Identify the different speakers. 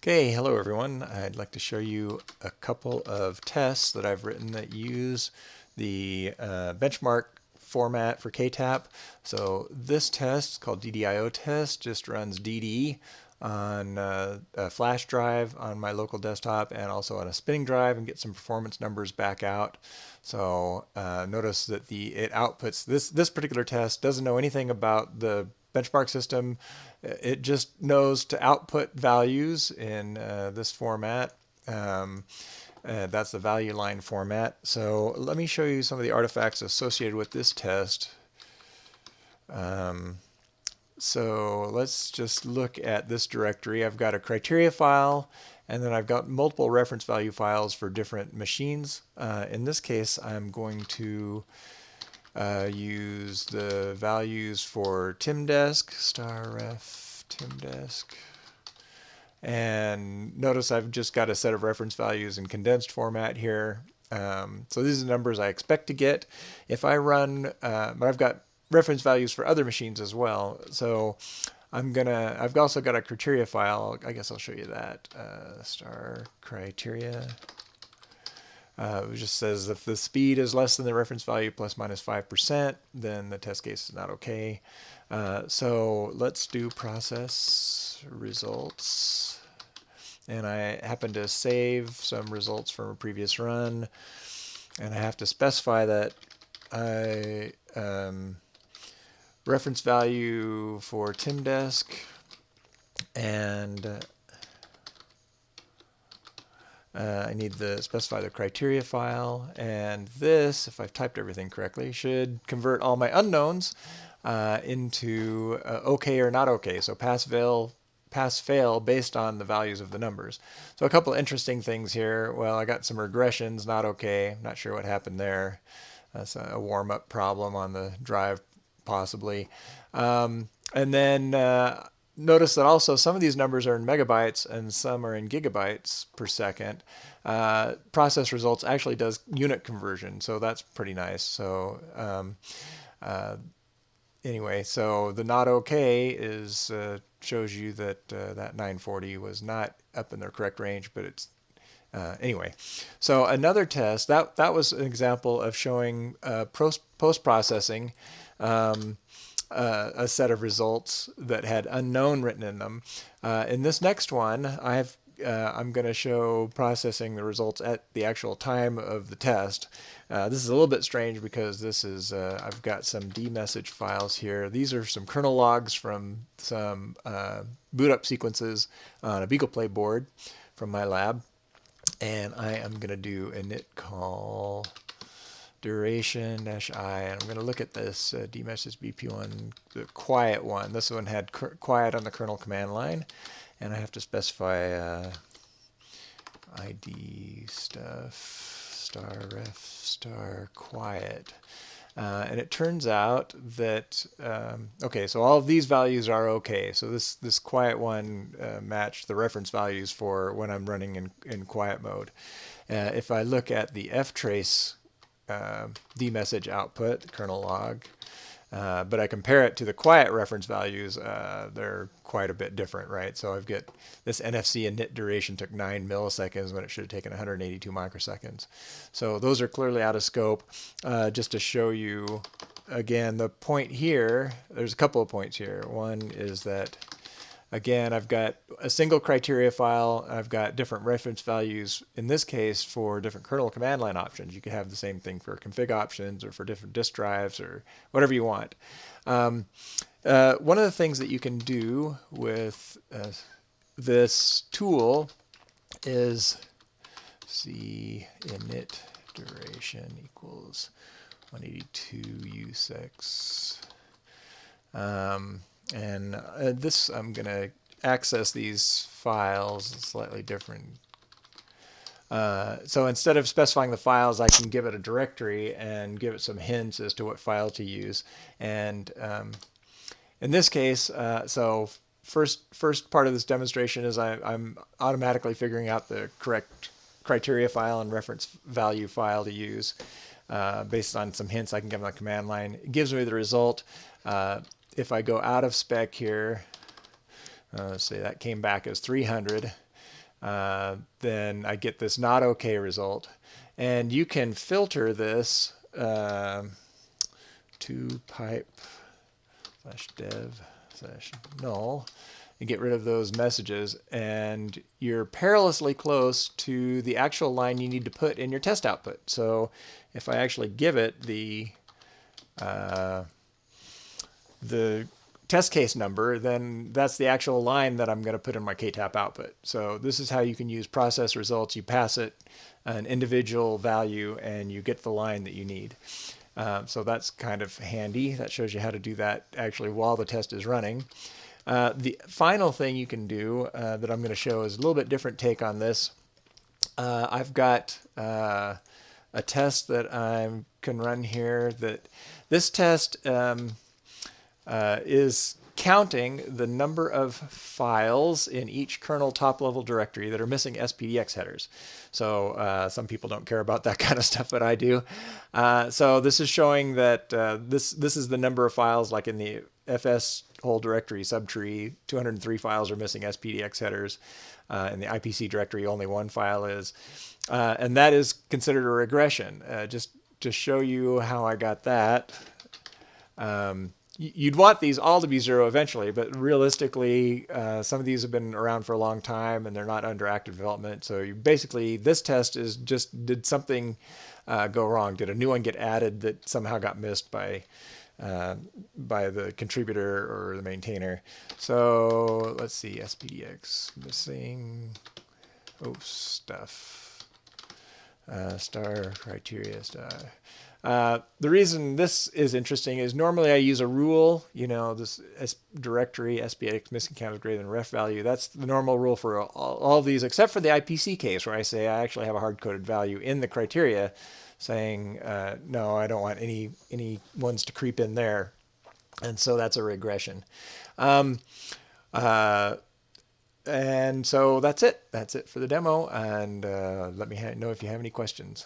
Speaker 1: Okay, hello everyone. I'd like to show you a couple of tests that I've written that use the benchmark format for KTAP. So this test, called DDIO test, just runs DD on a flash drive on my local desktop and also on a spinning drive and get some performance numbers back out. So notice that it outputs this particular test doesn't know anything about the benchmark system. It just knows to output values in this format. That's the value line format. So let me show you some of the artifacts associated with this test. So let's just look at this directory. I've got a criteria file, and then I've got multiple reference value files for different machines. In this case, I'm going to use the values for timdesk, *ref timdesk. And notice I've just got a set of reference values in condensed format here. So these are the numbers I expect to get. If I run, but I've got reference values for other machines as well. So I've also got a criteria file. I guess I'll show you that. Star criteria. It just says if the speed is less than the reference value plus minus 5%, then the test case is not okay. So let's do process results. And I happen to save some results from a previous run. And I have to specify that I reference value for timdesk and I need to specify the criteria file, and this, if I've typed everything correctly, should convert all my unknowns into okay or not okay. So pass fail based on the values of the numbers. So a couple of interesting things here. Well, I got some regressions, not okay. Not sure what happened there. That's a warm-up problem on the drive, possibly. And then notice that also some of these numbers are in megabytes and some are in gigabytes per second. Process results actually does unit conversion, so that's pretty nice. So anyway, so the not okay is shows you that that 940 was not up in their correct range, but it's anyway. So another test that was an example of showing post-processing. A set of results that had unknown written in them. In this next one, I'm going to show processing the results at the actual time of the test. This is a little bit strange because this is I've got some dmessage files here. These are some kernel logs from some boot up sequences on a BeaglePlay board from my lab, and I am going to do a init call duration -I, and I'm going to look at this dmessage BP1, the quiet one. This one had quiet on the kernel command line, and I have to specify ID stuff *ref *quiet. And it turns out that okay, so all of these values are okay. So this quiet one matched the reference values for when I'm running in quiet mode. If I look at the ftrace dmessage output, kernel log, but I compare it to the quiet reference values, they're quite a bit different, right? So I've got this NFC init duration took 9 milliseconds when it should have taken 182 microseconds. So those are clearly out of scope. Just to show you, again, the point here, there's a couple of points here. One is that, again, I've got a single criteria file. I've got different reference values, in this case, for different kernel command line options. You could have the same thing for config options or for different disk drives or whatever you want. One of the things that you can do with this tool is init duration equals 182 U6. And this, I'm going to access these files slightly different. So instead of specifying the files, I can give it a directory and give it some hints as to what file to use. And in this case, so first part of this demonstration is I'm automatically figuring out the correct criteria file and reference value file to use based on some hints I can give on the command line. It gives me the result. If I go out of spec here, let's say that came back as 300. then I get this not okay result. And you can filter this to pipe /dev/null and get rid of those messages. And you're perilously close to the actual line you need to put in your test output. So if I actually give it the test case number, then that's the actual line that I'm going to put in my KTAP output. So this is how you can use process results. You pass it an individual value and you get the line that you need. So that's kind of handy. That shows you how to do that actually while the test is running. The final thing you can do that I'm going to show is a little bit different take on this. I've got a test that I can run here. That this test is counting the number of files in each kernel top-level directory that are missing SPDX headers. So some people don't care about that kind of stuff, but I do. So this is showing that this is the number of files, like in the FS whole directory subtree, 203 files are missing SPDX headers. In the IPC directory, only one file is. And that is considered a regression. Just to show you how I got that, you'd want these all to be 0 eventually, but realistically, some of these have been around for a long time and they're not under active development. So you basically, this test is just, did something go wrong? Did a new one get added that somehow got missed by the contributor or the maintainer? So let's see, SPDX missing, stuff, star criteria star. The reason this is interesting is normally I use a rule, this directory SPDX missing count is greater than ref value. That's the normal rule for all of these, except for the IPC case where I say I actually have a hard-coded value in the criteria saying, no, I don't want any ones to creep in there. And so that's a regression. And so that's it. That's it for the demo. And let me know if you have any questions.